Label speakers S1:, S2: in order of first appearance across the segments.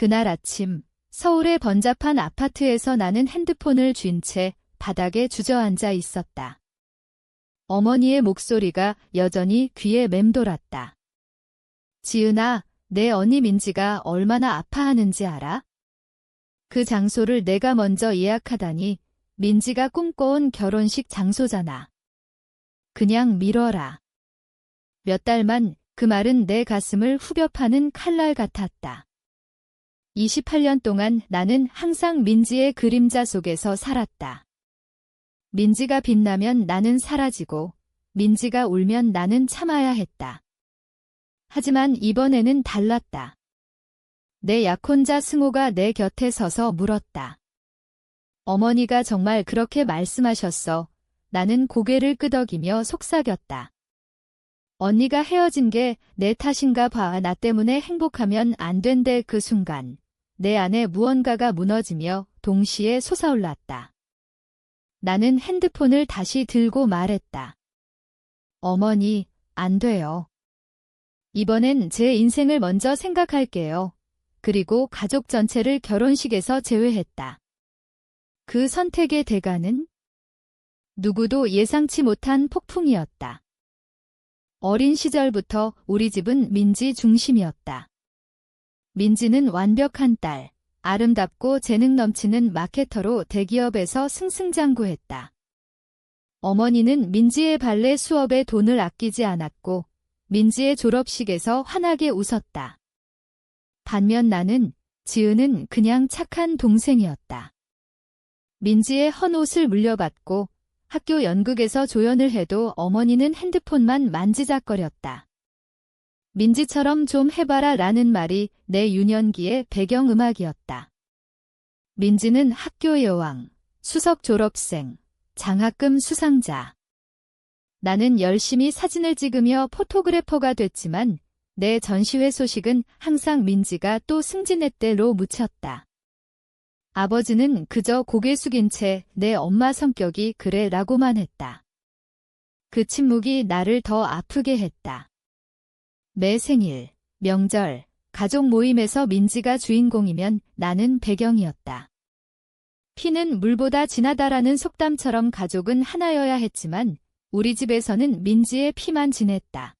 S1: 그날 아침 서울의 번잡한 아파트에서 나는 핸드폰을 쥔 채 바닥에 주저앉아 있었다. 어머니의 목소리가 여전히 귀에 맴돌았다. 지은아, 내 언니 민지가 얼마나 아파하는지 알아? 그 장소를 내가 먼저 예약하다니 민지가 꿈꿔온 결혼식 장소잖아. 그냥 미뤄라. 몇 달만 그 말은 내 가슴을 후벼 파는 칼날 같았다. 28년 동안 나는 항상 민지의 그림자 속에서 살았다. 민지가 빛나면 나는 사라지고 민지가 울면 나는 참아야 했다. 하지만 이번에는 달랐다. 내 약혼자 승호가 내 곁에 서서 물었다. 어머니가 정말 그렇게 말씀하셨어. 나는 고개를 끄덕이며 속삭였다. 언니가 헤어진 게 내 탓인가 봐. 나 때문에 행복하면 안 된대. 그 순간 내 안에 무언가가 무너지며 동시에 솟아올랐다. 나는 핸드폰을 다시 들고 말했다. 어머니, 안 돼요. 이번엔 제 인생을 먼저 생각할게요. 그리고 가족 전체를 결혼식에서 제외했다. 그 선택의 대가는 누구도 예상치 못한 폭풍이었다. 어린 시절부터 우리 집은 민지 중심이었다. 민지는 완벽한 딸, 아름답고 재능 넘치는 마케터로 대기업에서 승승장구했다. 어머니는 민지의 발레 수업에 돈을 아끼지 않았고 민지의 졸업식에서 환하게 웃었다. 반면 나는, 지은은 그냥 착한 동생이었다. 민지의 헌 옷을 물려받고 학교 연극에서 조연을 해도 어머니는 핸드폰만 만지작거렸다. 민지처럼 좀 해봐라 라는 말이 내 유년기의 배경음악이었다. 민지는 학교 여왕, 수석 졸업생, 장학금 수상자. 나는 열심히 사진을 찍으며 포토그래퍼가 됐지만 내 전시회 소식은 항상 민지가 또 승진했대로 묻혔다. 아버지는 그저 고개 숙인 채 내 엄마 성격이 그래 라고만 했다. 그 침묵이 나를 더 아프게 했다. 매 생일, 명절, 가족 모임에서 민지가 주인공이면 나는 배경이었다. 피는 물보다 진하다라는 속담처럼 가족은 하나여야 했지만 우리 집에서는 민지의 피만 진했다.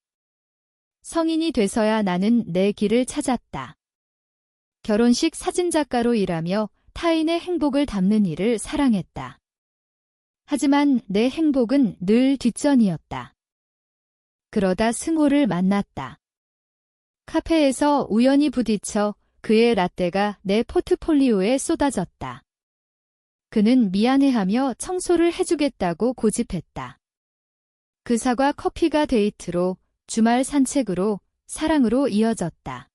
S1: 성인이 돼서야 나는 내 길을 찾았다. 결혼식 사진작가로 일하며 타인의 행복을 담는 일을 사랑했다. 하지만 내 행복은 늘 뒷전이었다. 그러다 승호를 만났다. 카페에서 우연히 부딪혀 그의 라떼가 내 포트폴리오에 쏟아졌다. 그는 미안해하며 청소를 해주겠다고 고집했다. 그 사과 커피가 데이트로, 주말 산책으로, 사랑으로 이어졌다.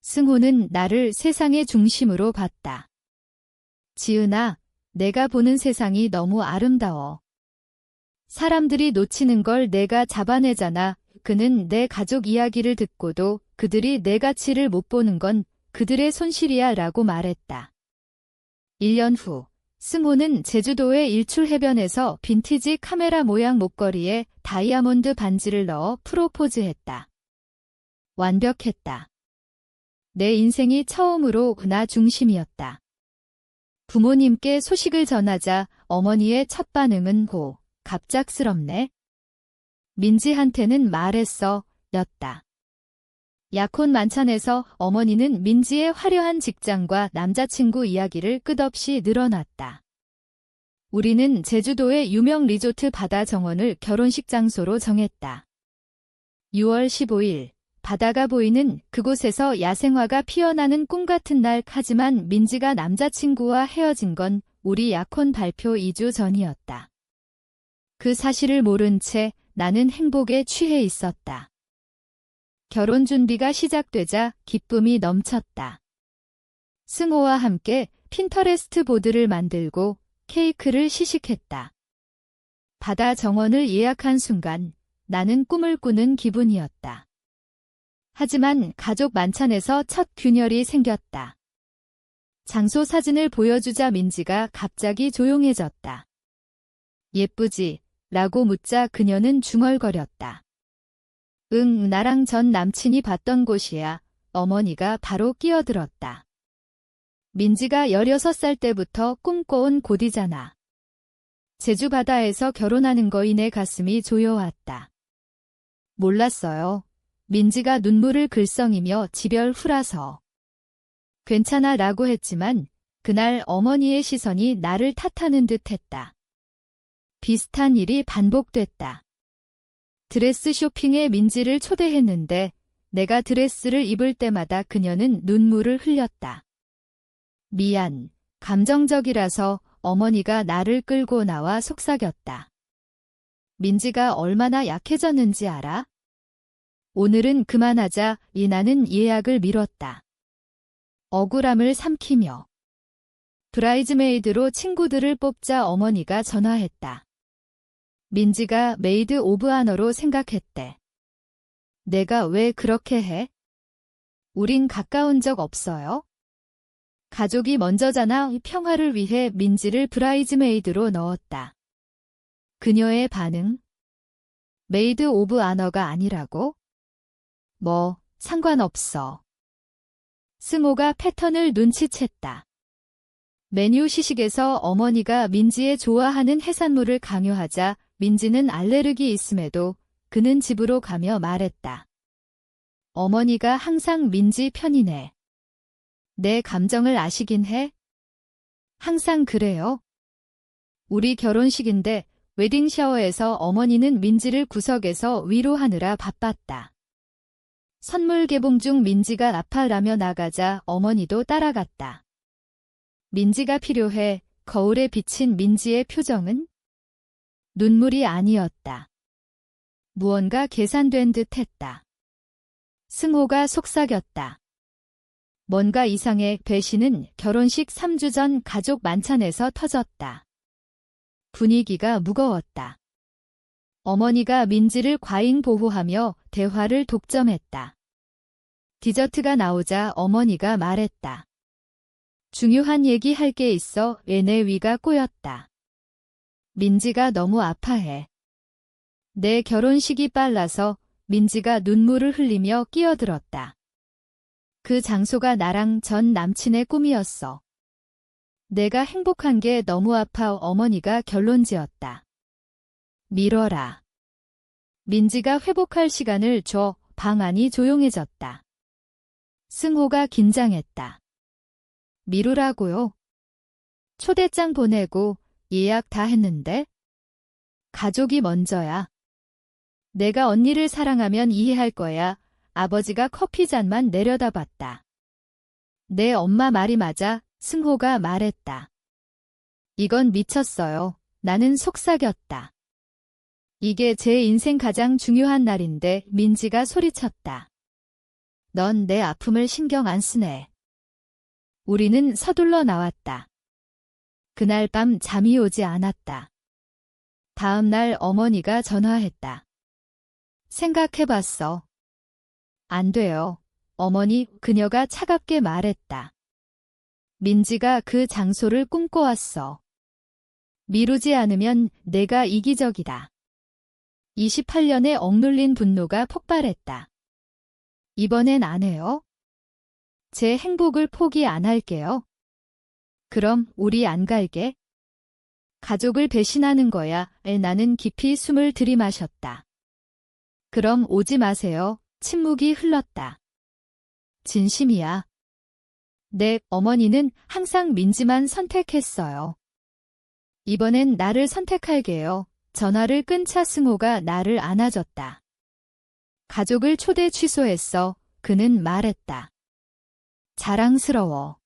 S1: 승호는 나를 세상의 중심으로 봤다. 지은아, 내가 보는 세상이 너무 아름다워. 사람들이 놓치는 걸 내가 잡아내잖아. 그는 내 가족 이야기를 듣고도 그들이 내 가치를 못 보는 건 그들의 손실이야 라고 말했다. 1년 후, 승호는 제주도의 일출해변에서 빈티지 카메라 모양 목걸이에 다이아몬드 반지를 넣어 프로포즈했다. 완벽했다. 내 인생이 처음으로 나 중심이었다. 부모님께 소식을 전하자 어머니의 첫 반응은 갑작스럽네. 민지한테는 말했어, 였다. 약혼 만찬에서 어머니는 민지의 화려한 직장과 남자친구 이야기를 끝없이 늘어놨다. 우리는 제주도의 유명 리조트 바다 정원을 결혼식 장소로 정했다. 6월 15일, 바다가 보이는 그곳에서 야생화가 피어나는 꿈같은 날. 하지만 민지가 남자친구와 헤어진 건 우리 약혼 발표 2주 전이었다. 그 사실을 모른 채 나는 행복에 취해 있었다. 결혼 준비가 시작되자 기쁨이 넘쳤다. 승호와 함께 핀터레스트 보드를 만들고 케이크를 시식했다. 바다 정원을 예약한 순간 나는 꿈을 꾸는 기분이었다. 하지만 가족 만찬에서 첫 균열이 생겼다. 장소 사진을 보여주자 민지가 갑자기 조용해졌다. 예쁘지? 라고 묻자 그녀는 중얼거렸다. 응, 나랑 전 남친이 봤던 곳이야. 어머니가 바로 끼어들었다. 민지가 16살 때부터 꿈꿔온 곳이잖아. 제주 바다에서 결혼하는 거이. 내 가슴이 조여왔다. 몰랐어요. 민지가 눈물을 글썽이며 지별 후라서. 괜찮아 라고 했지만 그날 어머니의 시선이 나를 탓하는 듯 했다. 비슷한 일이 반복됐다. 드레스 쇼핑에 민지를 초대했는데 내가 드레스를 입을 때마다 그녀는 눈물을 흘렸다. 미안, 감정적이라서 어머니가 나를 끌고 나와 속삭였다. 민지가 얼마나 약해졌는지 알아? 오늘은 그만하자. 나는 예약을 미뤘다. 억울함을 삼키며. 브라이즈메이드로 친구들을 뽑자 어머니가 전화했다. 민지가 메이드 오브 아너로 생각했대. 내가 왜 그렇게 해? 우린 가까운 적 없어요? 가족이 먼저잖아. 평화를 위해 민지를 브라이즈메이드로 넣었다. 그녀의 반응? 메이드 오브 아너가 아니라고? 뭐, 상관없어. 승호가 패턴을 눈치챘다. 메뉴 시식에서 어머니가 민지의 좋아하는 해산물을 강요하자 민지는 알레르기 있음에도 그는 집으로 가며 말했다. 어머니가 항상 민지 편이네. 내 감정을 아시긴 해? 항상 그래요. 우리 결혼식인데 웨딩 샤워에서 어머니는 민지를 구석에서 위로하느라 바빴다. 선물 개봉 중 민지가 아파라며 나가자 어머니도 따라갔다. 민지가 필요해. 거울에 비친 민지의 표정은? 눈물이 아니었다. 무언가 계산된 듯 했다. 승호가 속삭였다. 뭔가 이상해. 배신은 결혼식 3주 전 가족 만찬에서 터졌다. 분위기가 무거웠다. 어머니가 민지를 과잉 보호하며 대화를 독점했다. 디저트가 나오자 어머니가 말했다. 중요한 얘기 할 게 있어. 내 위가 꼬였다. 민지가 너무 아파해. 내 결혼식이 빨라서. 민지가 눈물을 흘리며 끼어들었다. 그 장소가 나랑 전 남친의 꿈이었어. 내가 행복한 게 너무 아파. 어머니가 결론지었다. 미뤄라. 민지가 회복할 시간을 줘. 방 안이 조용해졌다. 승호가 긴장했다. 미루라고요? 초대장 보내고 예약 다 했는데? 가족이 먼저야. 내가 언니를 사랑하면 이해할 거야. 아버지가 커피 잔만 내려다봤다. 내 엄마 말이 맞아. 승호가 말했다. 이건 미쳤어요. 나는 속삭였다. 이게 제 인생 가장 중요한 날인데. 민지가 소리쳤다. 넌 내 아픔을 신경 안 쓰네. 우리는 서둘러 나왔다. 그날 밤 잠이 오지 않았다. 다음 날 어머니가 전화했다. 생각해봤어. 안 돼요. 어머니, 그녀가 차갑게 말했다. 민지가 그 장소를 꿈꿔왔어. 미루지 않으면 내가 이기적이다. 28년의 억눌린 분노가 폭발했다. 이번엔 안 해요? 제 행복을 포기 안 할게요. 그럼 우리 안 갈게. 가족을 배신하는 거야. 나는 깊이 숨을 들이마셨다. 그럼 오지 마세요. 침묵이 흘렀다. 진심이야. 네, 어머니는 항상 민지만 선택했어요. 이번엔 나를 선택할게요. 전화를 끊자 승호가 나를 안아줬다. 가족을 초대 취소했어. 그는 말했다. 자랑스러워.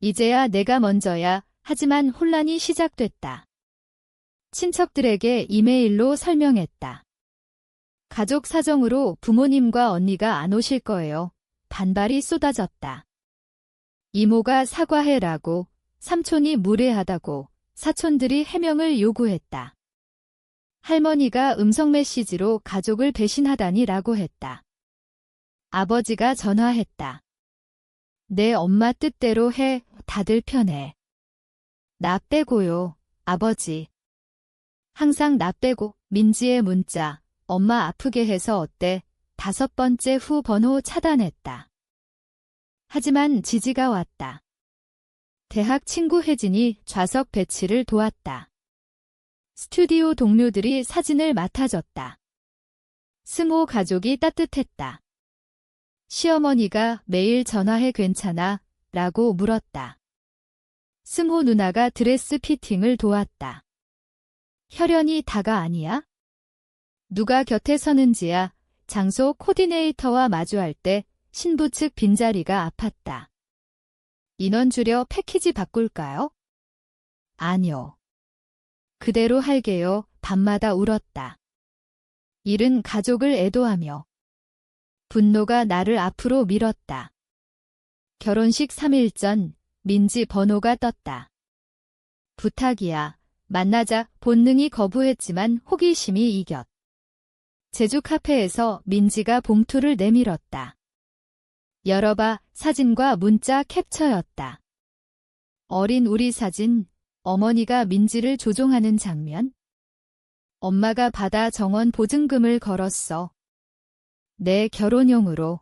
S1: 이제야 내가 먼저야. 하지만 혼란이 시작됐다. 친척들에게 이메일로 설명했다. 가족 사정으로 부모님과 언니가 안 오실 거예요. 반발이 쏟아졌다. 이모가 사과해라고, 삼촌이 무례하다고, 사촌들이 해명을 요구했다. 할머니가 음성 메시지로 가족을 배신하다니라고 했다. 아버지가 전화했다. 내 엄마 뜻대로 해. 다들 편해. 나 빼고요, 아버지. 항상 나 빼고. 민지의 문자. 엄마 아프게 해서 어때? 5번째 후 번호 차단했다. 하지만 지지가 왔다. 대학 친구 혜진이 좌석 배치를 도왔다. 스튜디오 동료들이 사진을 맡아줬다. 승호 가족이 따뜻했다. 시어머니가 매일 전화해 괜찮아? 라고 물었다. 승호 누나가 드레스 피팅을 도왔다. 혈연이 다가 아니야? 누가 곁에 서는지야. 장소 코디네이터와 마주할 때 신부 측 빈자리가 아팠다. 인원 줄여 패키지 바꿀까요? 아니요. 그대로 할게요. 밤마다 울었다. 일은 가족을 애도하며. 분노가 나를 앞으로 밀었다. 결혼식 3일 전 민지 번호가 떴다. 부탁이야. 만나자. 본능이 거부했지만 호기심이 이겼. 제주 카페에서 민지가 봉투를 내밀었다. 열어봐. 사진과 문자 캡처였다. 어린 우리 사진, 어머니가 민지를 조종하는 장면. 엄마가 받아 정원 보증금을 걸었어. 내 결혼용으로.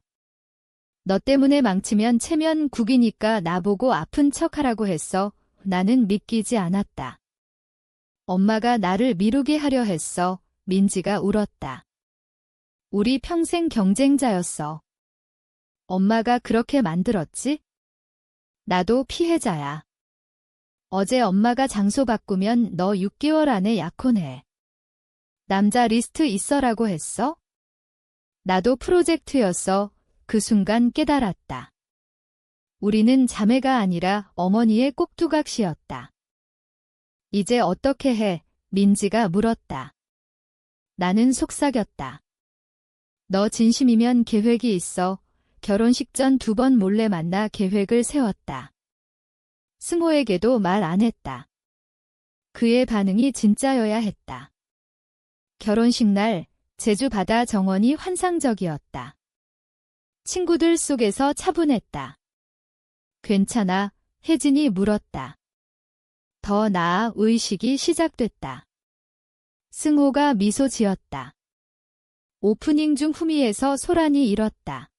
S1: 너 때문에 망치면 체면 국이니까 나보고 아픈 척하라고 했어. 나는 믿기지 않았다. 엄마가 나를 미루게 하려 했어. 민지가 울었다. 우리 평생 경쟁자였어. 엄마가 그렇게 만들었지? 나도 피해자야. 어제 엄마가 장소 바꾸면 너 6개월 안에 약혼해. 남자 리스트 있어라고 했어? 나도 프로젝트였어. 그 순간 깨달았다. 우리는 자매가 아니라 어머니의 꼭두각시였다. 이제 어떻게 해? 민지가 물었다. 나는 속삭였다. 너 진심이면 계획이 있어. 결혼식 전 2번 몰래 만나 계획을 세웠다. 승호에게도 말 안 했다. 그의 반응이 진짜여야 했다. 결혼식 날 제주 바다 정원이 환상적이었다. 친구들 속에서 차분했다. 괜찮아? 혜진이 물었다. 더 나아 의식이 시작됐다. 승호가 미소 지었다. 오프닝 중 후미에서 소란이 일었다.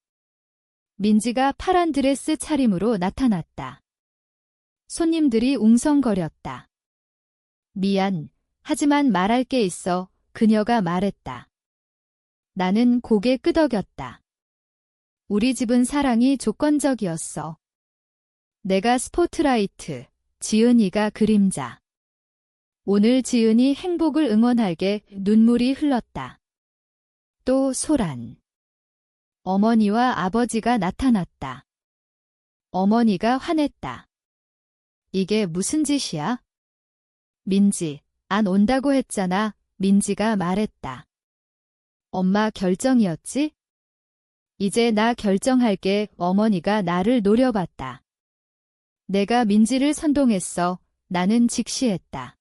S1: 민지가 파란 드레스 차림으로 나타났다. 손님들이 웅성거렸다. 미안, 하지만 말할 게 있어. 그녀가 말했다. 나는 고개 끄덕였다. 우리 집은 사랑이 조건적이었어. 내가 스포트라이트, 지은이가 그림자. 오늘 지은이 행복을 응원할게. 눈물이 흘렀다. 또 소란. 어머니와 아버지가 나타났다. 어머니가 화냈다. 이게 무슨 짓이야? 민지, 안 온다고 했잖아. 민지가 말했다. 엄마 결정이었지? 이제 나 결정할게. 어머니가 나를 노려봤다. 내가 민지를 선동했어. 나는 직시했다.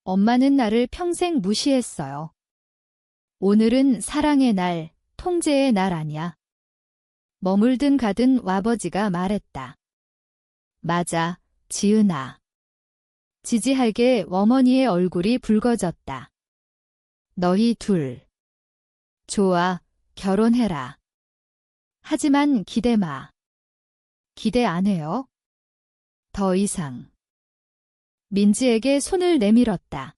S1: 엄마는 나를 평생 무시했어요. 오늘은 사랑의 날, 통제의 날 아냐. 머물든 가든 아버지가 말했다. 맞아, 지은아. 지지할게. 어머니의 얼굴이 붉어졌다. 너희 둘. 좋아, 결혼해라. 하지만 기대 마. 기대 안 해요? 더 이상. 민지에게 손을 내밀었다.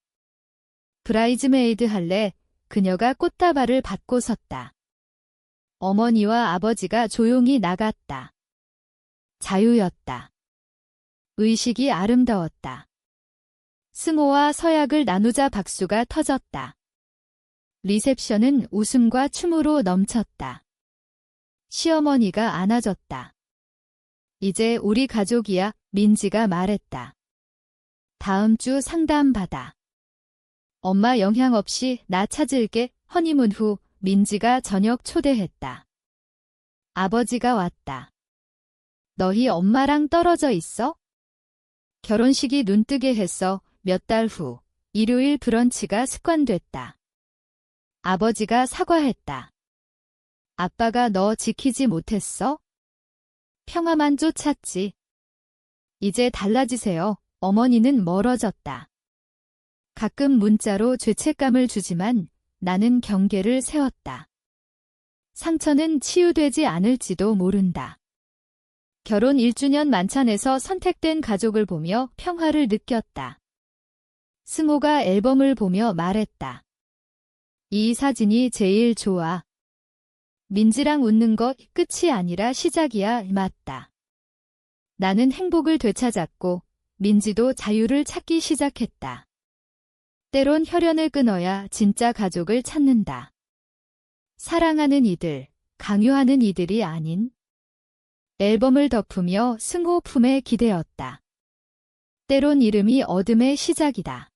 S1: 브라이즈메이드 할래? 그녀가 꽃다발을 받고 섰다. 어머니와 아버지가 조용히 나갔다. 자유였다. 의식이 아름다웠다. 승호와 서약을 나누자 박수가 터졌다. 리셉션은 웃음과 춤으로 넘쳤다. 시어머니가 안아줬다. 이제 우리 가족이야. 민지가 말했다. 다음 주 상담 받아. 엄마 영향 없이 나 찾을게. 허니문 후 민지가 저녁 초대했다. 아버지가 왔다. 너희 엄마랑 떨어져 있어? 결혼식이 눈뜨게 했어. 몇 달 후 일요일 브런치가 습관됐다. 아버지가 사과했다. 아빠가 너 지키지 못했어? 평화만 쫓았지. 이제 달라지세요. 어머니는 멀어졌다. 가끔 문자로 죄책감을 주지만 나는 경계를 세웠다. 상처는 치유되지 않을지도 모른다. 결혼 1주년 만찬에서 선택된 가족을 보며 평화를 느꼈다. 승호가 앨범을 보며 말했다. 이 사진이 제일 좋아. 민지랑 웃는 것 끝이 아니라 시작이야. 맞다. 나는 행복을 되찾았고 민지도 자유를 찾기 시작했다. 때론 혈연을 끊어야 진짜 가족을 찾는다. 사랑하는 이들, 강요하는 이들이 아닌. 앨범을 덮으며 승호 품에 기대었다. 때론 이름이 어둠의 시작이다.